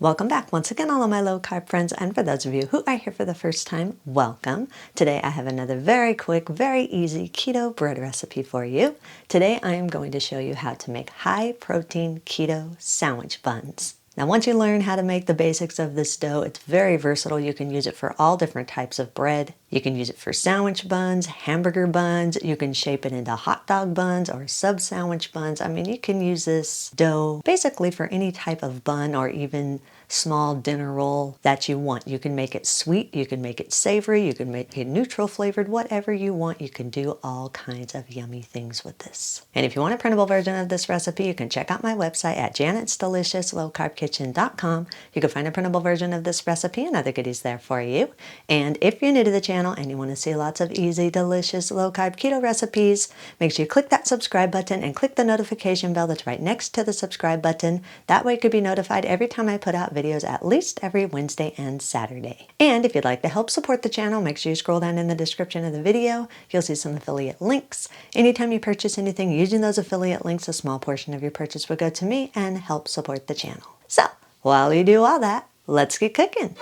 Welcome back once again, all of my low carb friends, and for those of you who are here for the first time, welcome. Today I have another very quick, very easy keto bread recipe for you. Today I am going to show you how to make high protein keto sandwich buns. Now once you learn how to make the basics of this dough, it's very versatile. You can use it for all different types of bread. You can use it for sandwich buns, hamburger buns. You can shape it into hot dog buns or sub sandwich buns. I mean, you can use this dough basically for any type of bun or even small dinner roll that you want. You can make it sweet, you can make it savory, you can make it neutral flavored, whatever you want. You can do all kinds of yummy things with this. And if you want a printable version of this recipe, you can check out my website at janet'sdeliciouslowcarbkitchen.com. You can find a printable version of this recipe and other goodies there for you. And if you're new to the channel and you want to see lots of easy, delicious, low-carb keto recipes, make sure you click that subscribe button and click the notification bell that's right next to the subscribe button. That way you could be notified every time I put out videos at least every Wednesday and Saturday. And if you'd like to help support the channel, make sure you scroll down in the description of the video. You'll see some affiliate links. Anytime you purchase anything using those affiliate links, a small portion of your purchase will go to me and help support the channel. So while you do all that, let's get cooking.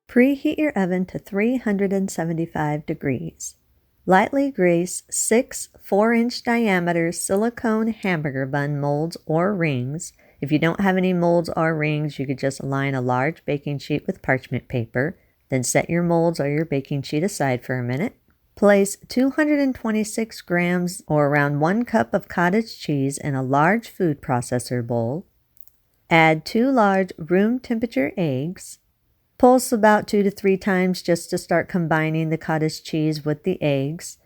Preheat your oven to 375 degrees. Lightly grease 6 4-inch diameter silicone hamburger bun molds or rings. If you don't have any molds or rings, you could just line a large baking sheet with parchment paper. Then set your molds or your baking sheet aside for a minute. Place 226 grams or around 1 cup of cottage cheese in a large food processor bowl. Add 2 large room temperature eggs. Pulse about 2 to 3 times just to start combining the cottage cheese with the eggs.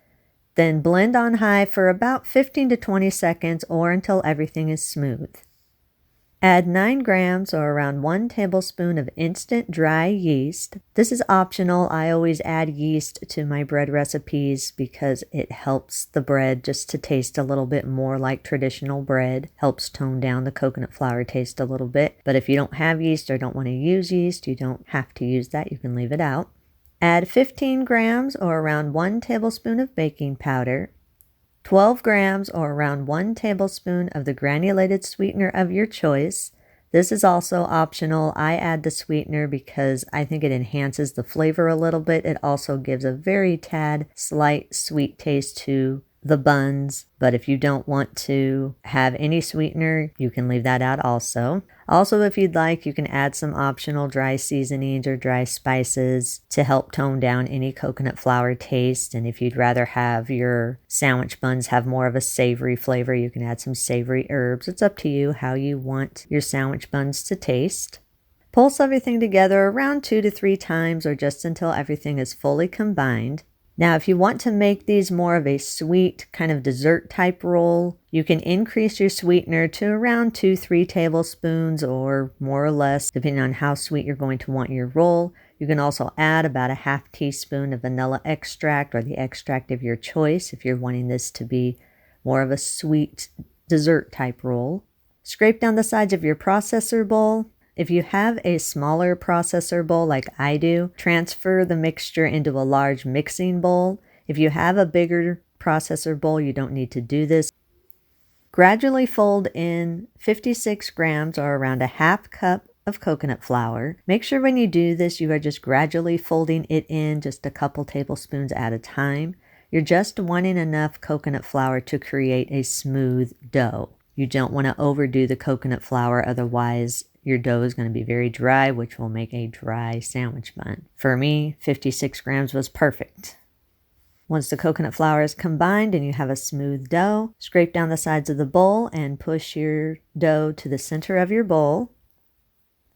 Then blend on high for about 15 to 20 seconds or until everything is smooth. Add 9 grams or around 1 tablespoon of instant dry yeast. This is optional. I always add yeast to my bread recipes because it helps the bread just to taste a little bit more like traditional bread. Helps tone down the coconut flour taste a little bit. But if you don't have yeast or don't want to use yeast, you don't have to use that. You can leave it out. Add 15 grams or around 1 tablespoon of baking powder. 12 grams or around 1 tablespoon of the granulated sweetener of your choice. This is also optional. I add the sweetener because I think it enhances the flavor a little bit. It also gives a very tad slight sweet taste to the buns, but if you don't want to have any sweetener, you can leave that out also. Also, if you'd like, you can add some optional dry seasonings or dry spices to help tone down any coconut flour taste. And if you'd rather have your sandwich buns have more of a savory flavor, you can add some savory herbs. It's up to you how you want your sandwich buns to taste. Pulse everything together around 2 to 3 times or just until everything is fully combined. Now, if you want to make these more of a sweet kind of dessert type roll, you can increase your sweetener to around 2-3 tablespoons or more or less, depending on how sweet you're going to want your roll. You can also add about a half teaspoon of vanilla extract or the extract of your choice if you're wanting this to be more of a sweet dessert type roll. Scrape down the sides of your processor bowl. If you have a smaller processor bowl like I do, transfer the mixture into a large mixing bowl. If you have a bigger processor bowl, you don't need to do this. Gradually fold in 56 grams or around a half cup of coconut flour. Make sure when you do this, you are just gradually folding it in just a couple tablespoons at a time. You're just wanting enough coconut flour to create a smooth dough. You don't want to overdo the coconut flour, otherwise your dough is going to be very dry, which will make a dry sandwich bun. For me, 56 grams was perfect. Once the coconut flour is combined and you have a smooth dough, scrape down the sides of the bowl and push your dough to the center of your bowl.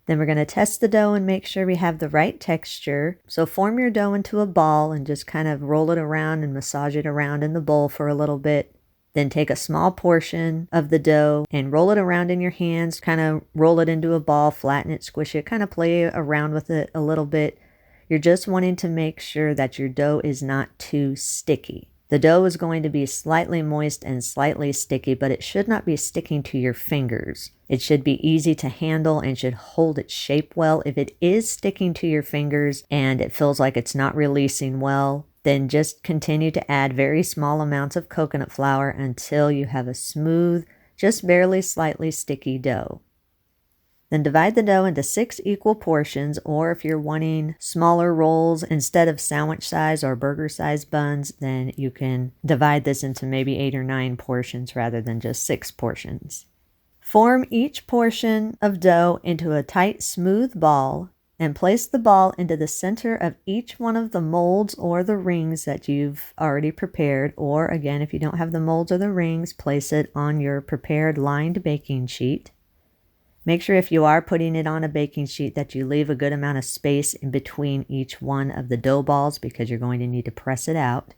Then we're going to test the dough and make sure we have the right texture. So form your dough into a ball and just kind of roll it around and massage it around in the bowl for a little bit. Then take a small portion of the dough and roll it around in your hands, kind of roll it into a ball, flatten it, squish it, kind of play around with it a little bit. You're just wanting to make sure that your dough is not too sticky. The dough is going to be slightly moist and slightly sticky, but it should not be sticking to your fingers. It should be easy to handle and should hold its shape well. If it is sticking to your fingers and it feels like it's not releasing well, Then just continue to add very small amounts of coconut flour until you have a smooth, just barely slightly sticky dough. Then divide the dough into 6 equal portions, or if you're wanting smaller rolls instead of sandwich size or burger size buns, then you can divide this into maybe 8 or 9 portions rather than just 6 portions. Form each portion of dough into a tight, smooth ball and place the ball into the center of each one of the molds or the rings that you've already prepared. Or again, if you don't have the molds or the rings, place it on your prepared lined baking sheet. Make sure if you are putting it on a baking sheet that you leave a good amount of space in between each one of the dough balls because you're going to need to press it out.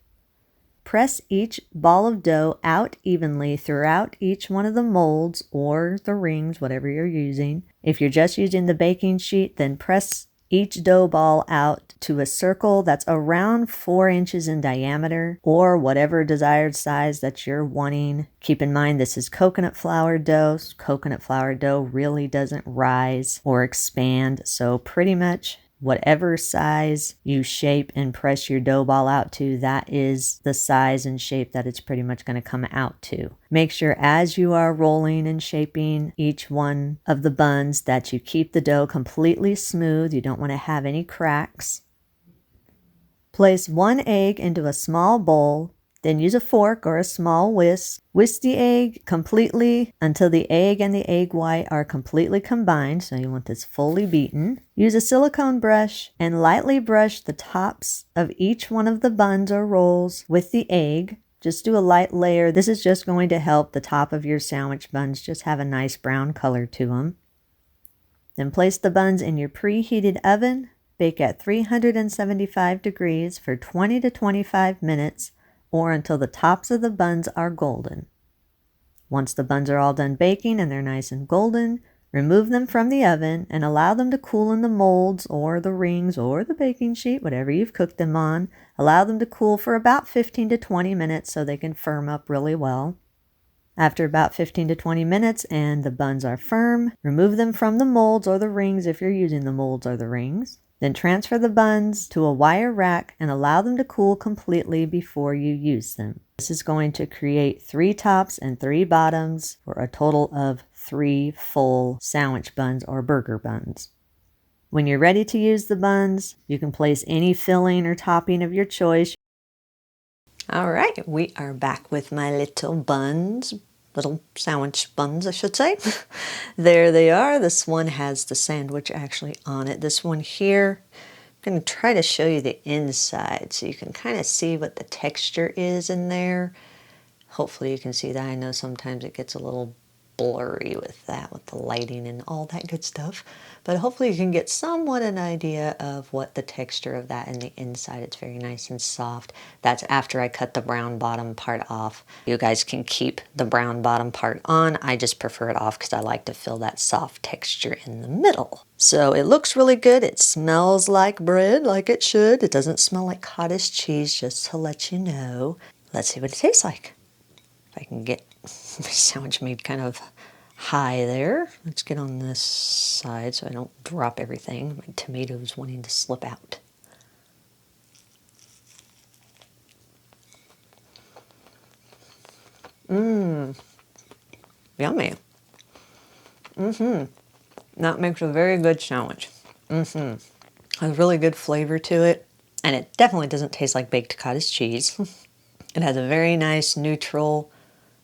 Press each ball of dough out evenly throughout each one of the molds or the rings, whatever you're using. If you're just using the baking sheet, then press each dough ball out to a circle that's around 4 inches in diameter or whatever desired size that you're wanting. Keep in mind this is coconut flour dough. Coconut flour dough really doesn't rise or expand, so pretty much whatever size you shape and press your dough ball out to, that is the size and shape that it's pretty much going to come out to. Make sure as you are rolling and shaping each one of the buns that you keep the dough completely smooth. You don't want to have any cracks. Place 1 egg into a small bowl. Then use a fork or a small whisk. Whisk the egg completely until the egg and the egg white are completely combined. So you want this fully beaten. Use a silicone brush and lightly brush the tops of each one of the buns or rolls with the egg. Just do a light layer. This is just going to help the top of your sandwich buns just have a nice brown color to them. Then place the buns in your preheated oven. Bake at 375 degrees for 20 to 25 minutes. Or until the tops of the buns are golden. Once the buns are all done baking and they're nice and golden, remove them from the oven and allow them to cool in the molds or the rings or the baking sheet, whatever you've cooked them on. Allow them to cool for about 15 to 20 minutes so they can firm up really well. After about 15 to 20 minutes and the buns are firm, remove them from the molds or the rings if you're using the molds or the rings. Then transfer the buns to a wire rack and allow them to cool completely before you use them. This is going to create 3 tops and 3 bottoms for a total of 3 full sandwich buns or burger buns. When you're ready to use the buns, you can place any filling or topping of your choice. All right, we are back with my little buns. Little sandwich buns, I should say. There they are. This one has the sandwich actually on it. This one here, I'm going to try to show you the inside so you can kind of see what the texture is in there. Hopefully you can see that. I know sometimes it gets a little blurry with that, with the lighting and all that good stuff. But hopefully you can get somewhat an idea of what the texture of that in the inside. It's very nice and soft. That's after I cut the brown bottom part off. You guys can keep the brown bottom part on. I just prefer it off because I like to feel that soft texture in the middle. So it looks really good. It smells like bread, like it should. It doesn't smell like cottage cheese, just to let you know. Let's see what it tastes like. If I can get my sandwich made kind of high there. Let's get on this side so I don't drop everything. My tomatoes wanting to slip out. Yummy. That makes a very good sandwich. Has a really good flavor to it. And it definitely doesn't taste like baked cottage cheese. It has a very nice neutral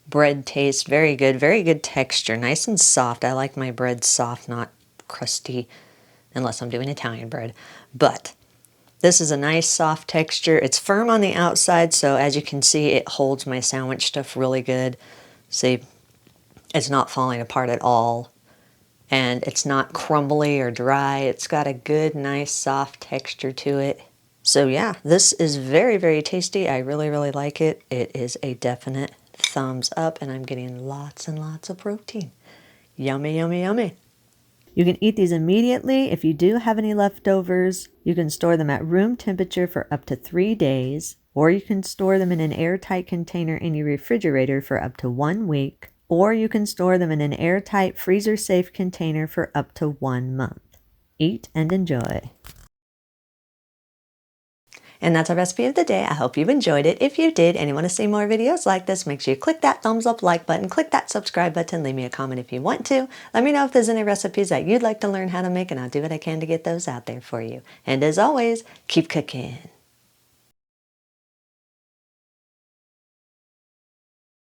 bread taste. Very good texture. Nice and soft. I like my bread soft, not crusty, unless I'm doing Italian bread. But this is a nice soft texture. It's firm on the outside, so as you can see, it holds my sandwich stuff really good. See, it's not falling apart at all. And it's not crumbly or dry. It's got a good, nice, soft texture to it. So yeah, this is very tasty. I really like it. It is a definite thumbs up, and I'm getting lots and lots of protein. Yummy. You can eat these immediately. If you do have any leftovers, you can store them at room temperature for up to 3 days, or you can store them in an airtight container in your refrigerator for up to 1 week, or you can store them in an airtight freezer-safe container for up to 1 month. Eat and enjoy. And that's our recipe of the day. I hope you enjoyed it. If you did and you want to see more videos like this, make sure you click that thumbs up like button, click that subscribe button, leave me a comment if you want to. Let me know if there's any recipes that you'd like to learn how to make, and I'll do what I can to get those out there for you. And as always, keep cooking.